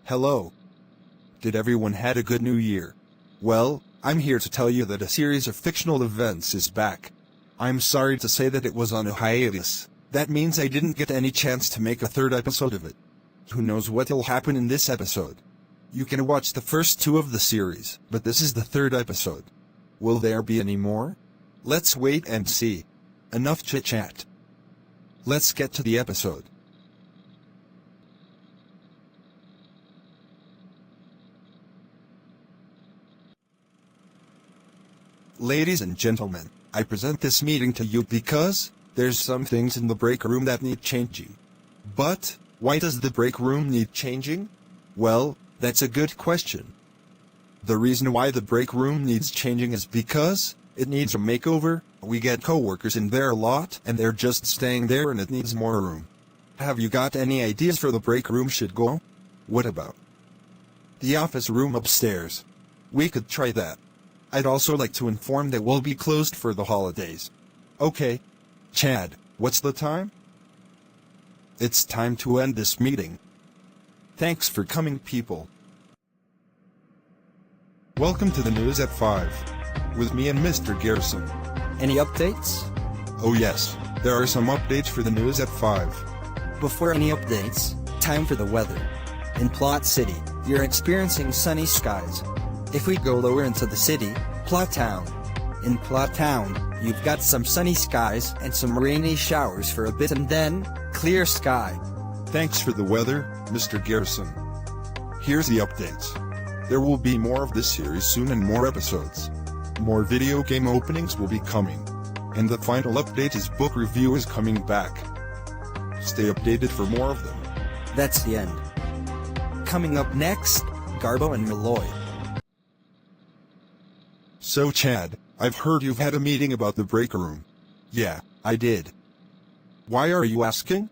Hello. Did everyone had a good new year? Well, I'm here to tell you that a series of fictional events is back. I'm sorry to say that it was on a hiatus. That means I didn't get any chance to make a third episode of it. Who knows what'll happen in this episode? You can watch the first two of the series, but this is the third episode. Will there be any more? Let's wait and see. Enough chit-chat. Let's get to the episode. Ladies and gentlemen, I present this meeting to you because there's some things in the break room that need changing. But why does the break room need changing? Well, that's a good question. The reason why the break room needs changing is because it needs a makeover. We get coworkers in there a lot and they're just staying there and it needs more room. Have you got any ideas for the break room should go? What about the office room upstairs? We could try that. I'd also like to inform that we'll be closed for the holidays. Okay. Chad, what's the time? It's time to end this meeting. Thanks for coming, people. Welcome to the news at 5. With me and Mr. Garrison. Any updates? Oh yes, there are some updates for the news at 5. Before any updates, time for the weather. In Plot City, you're experiencing sunny skies. If we go lower into the city, Plot Town. In Plot Town, you've got some sunny skies and some rainy showers for a bit and then, clear sky. Thanks for the weather, Mr. Garrison. Here's the updates. There will be more of this series soon and more episodes. More video game openings will be coming. And the final update is book review is coming back. Stay updated for more of them. That's the end. Coming up next, Garbo and Malloy. So Chad, I've heard you've had a meeting about the break room. Yeah, I did. Why are you asking?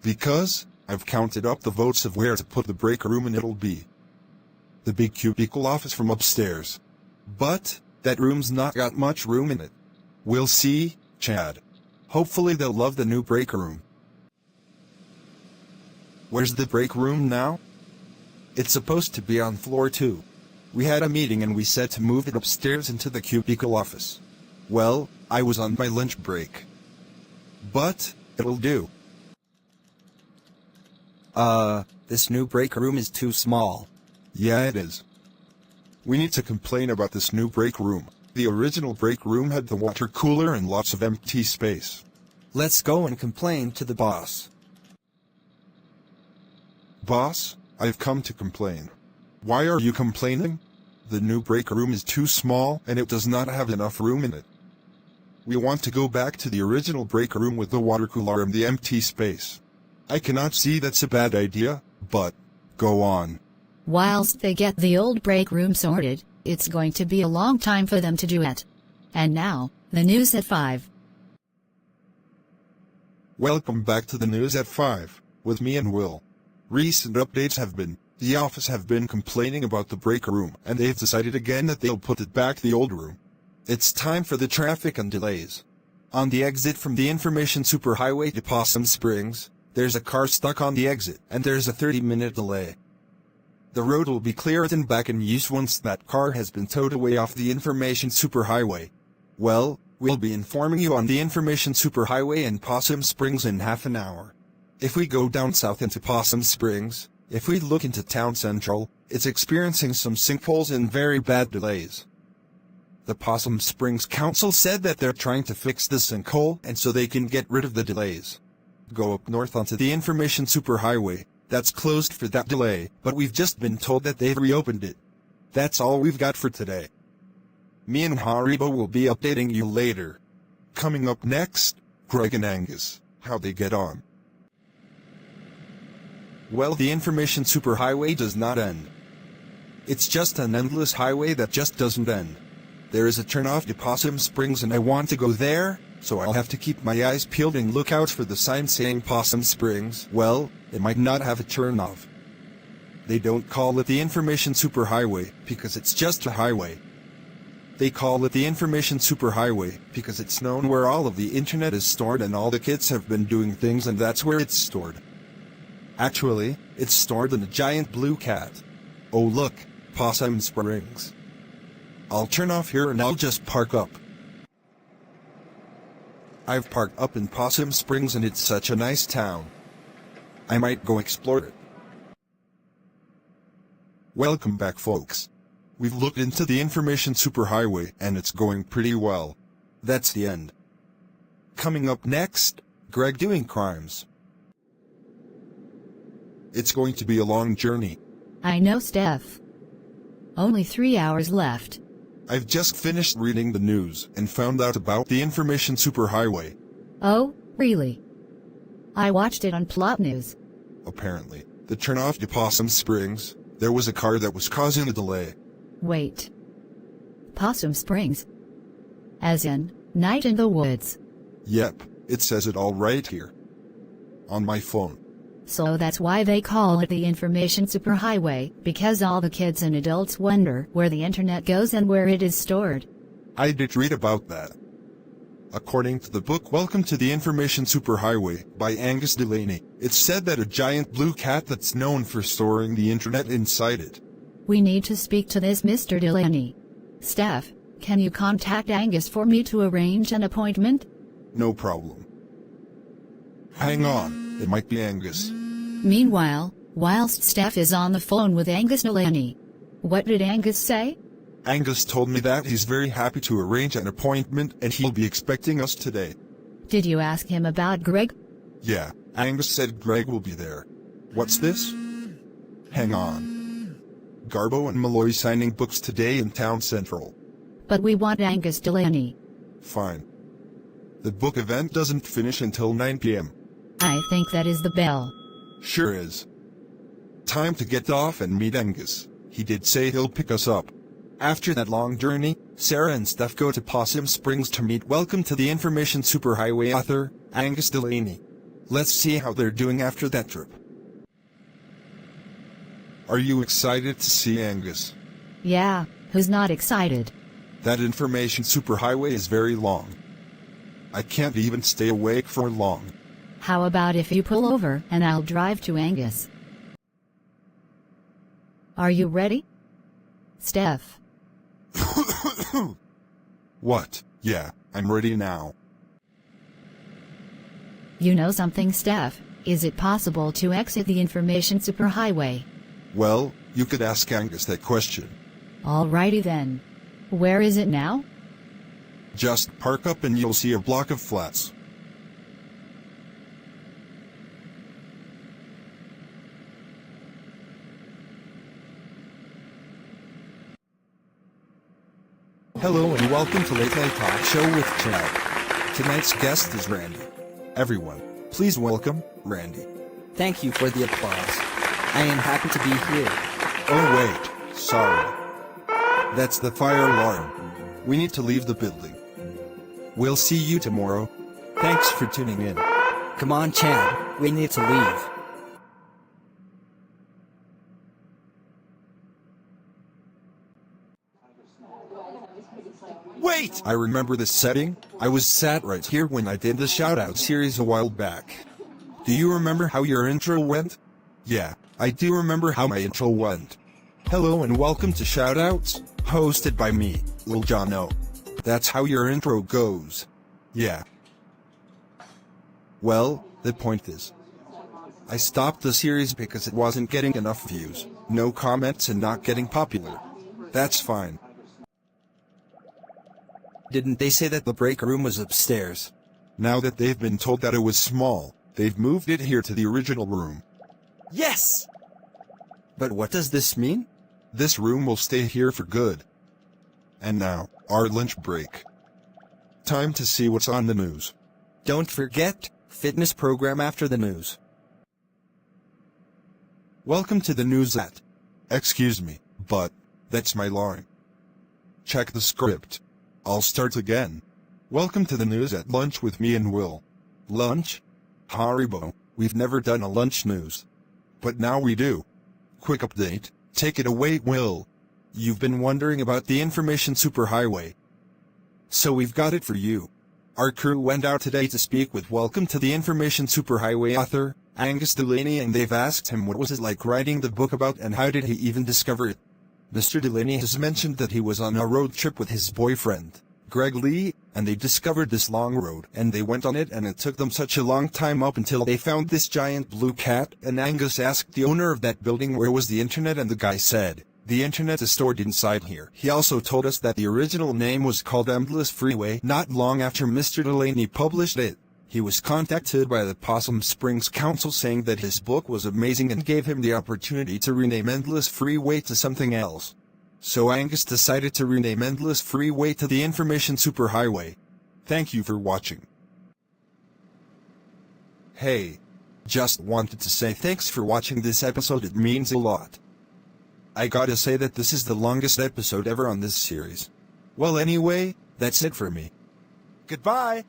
Because I've counted up the votes of where to put the break room and it'll be the big cubicle office from upstairs. But that room's not got much room in it. We'll see, Chad. Hopefully they'll love the new break room. Where's the break room now? It's supposed to be on floor 2. We had a meeting and we said to move it upstairs into the cubicle office. Well, I was on my lunch break. But it'll do. This new break room is too small. Yeah, it is. We need to complain about this new break room. The original break room had the water cooler and lots of empty space. Let's go and complain to the boss. Boss, I've come to complain. Why are you complaining? The new break room is too small and it does not have enough room in it. We want to go back to the original break room with the water cooler and the empty space. I cannot see that's a bad idea, but go on. Whilst they get the old break room sorted, it's going to be a long time for them to do it. And now, the news at 5. Welcome back to the news at 5, with me and Will. Recent updates have been, the office have been complaining about the break room and they've decided again that they'll put it back the old room. It's time for the traffic and delays. On the exit from the Information Superhighway to Possum Springs, there's a car stuck on the exit and there's a 30-minute delay. The road will be cleared and back in use once that car has been towed away off the Information Superhighway. Well, we'll be informing you on the Information Superhighway in Possum Springs in half an hour. If we go down south into Possum Springs, if we look into Town Central, it's experiencing some sinkholes and very bad delays. The Possum Springs Council said that they're trying to fix the sinkhole and so they can get rid of the delays. Go up north onto the Information Superhighway. That's closed for that delay, but we've just been told that they've reopened it. That's all we've got for today. Me and Haribo will be updating you later. Coming up next, Greg and Angus, how they get on. Well, the Information Superhighway does not end. It's just an endless highway that just doesn't end. There is a turnoff to Possum Springs and I want to go there, so I'll have to keep my eyes peeled and look out for the sign saying Possum Springs. Well, it might not have a turnoff. They don't call it the Information Superhighway because it's just a highway. They call it the Information Superhighway because it's known where all of the internet is stored and all the kids have been doing things and that's where it's stored. Actually, it's stored in a giant blue cat. Oh look, Possum Springs. I'll turn off here and I'll just park up. I've parked up in Possum Springs and it's such a nice town. I might go explore it. Welcome back, folks. We've looked into the Information Superhighway and it's going pretty well. That's the end. Coming up next, Greg doing crimes. It's going to be a long journey. I know, Steph. Only 3 hours left. I've just finished reading the news and found out about the Information Superhighway. Oh, really? I watched it on Plot News. Apparently, the turnoff to Possum Springs, there was a car that was causing a delay. Wait. Possum Springs? As in, night in the woods. Yep, it says it all right here. On my phone. So that's why they call it the Information Superhighway, because all the kids and adults wonder where the internet goes and where it is stored. I did read about that. According to the book Welcome to the Information Superhighway by Angus Delaney, it's said that a giant blue cat that's known for storing the internet inside it. We need to speak to this Mr. Delaney. Steph, can you contact Angus for me to arrange an appointment? No problem. Hang on, it might be Angus. Meanwhile, whilst Steph is on the phone with Angus Delaney. What did Angus say? Angus told me that he's very happy to arrange an appointment and he'll be expecting us today. Did you ask him about Greg? Yeah, Angus said Greg will be there. What's this? Hang on. Garbo and Malloy signing books today in Town Central. But we want Angus Delaney. Fine. The book event doesn't finish until 9 p.m. I think that is the bell. Sure is. Time to get off and meet Angus. He did say he'll pick us up. After that long journey, Sarah and Steph go to Possum Springs to meet Welcome to the Information Superhighway author, Angus Delaney. Let's see how they're doing after that trip. Are you excited to see Angus? Yeah, who's not excited? That Information Superhighway is very long. I can't even stay awake for long. How about if you pull over and I'll drive to Angus? Are you ready? Steph. What? Yeah, I'm ready now. You know something, Steph? Is it possible to exit the Information Superhighway? Well, you could ask Angus that question. Alrighty then. Where is it now? Just park up and you'll see a block of flats. Hello and welcome to Late Night Talk Show with Chad. Tonight's guest is Randy. Everyone, please welcome Randy. Thank you for the applause. I am happy to be here. Oh wait, sorry. That's the fire alarm. We need to leave the building. We'll see you tomorrow. Thanks for tuning in. Come on, Chad, we need to leave. Wait! I remember this setting. I was sat right here when I did the shoutout series a while back. Do you remember how your intro went? Yeah, I do remember how my intro went. Hello and welcome to Shoutouts, hosted by me, Lil Jono. That's how your intro goes. Yeah. Well, the point is, I stopped the series because it wasn't getting enough views, no comments and not getting popular. That's fine. Didn't they say that the break room was upstairs? Now that they've been told that it was small, they've moved it here to the original room. Yes! But what does this mean? This room will stay here for good. And now, our lunch break. Time to see what's on the news. Don't forget, fitness program after the news. Welcome to the news at... Excuse me, but that's my line. Check the script. I'll start again. Welcome to the news at lunch with me and Will. Lunch? Haribo, we've never done a lunch news. But now we do. Quick update, take it away, Will. You've been wondering about the Information Superhighway. So we've got it for you. Our crew went out today to speak with Welcome to the Information Superhighway author, Angus Delaney, and they've asked him what was it like writing the book about and how did he even discover it. Mr. Delaney has mentioned that he was on a road trip with his boyfriend, Greg Lee, and they discovered this long road and they went on it and it took them such a long time up until they found this giant blue cat, and Angus asked the owner of that building where was the internet and the guy said, "The internet is stored inside here." He also told us that the original name was called Endless Freeway. Not long after Mr. Delaney published it, he was contacted by the Possum Springs Council saying that his book was amazing and gave him the opportunity to rename Endless Freeway to something else. So Angus decided to rename Endless Freeway to the Information Superhighway. Thank you for watching. Hey, just wanted to say thanks for watching this episode, it means a lot. I gotta say that this is the longest episode ever on this series. Well anyway, that's it for me. Goodbye!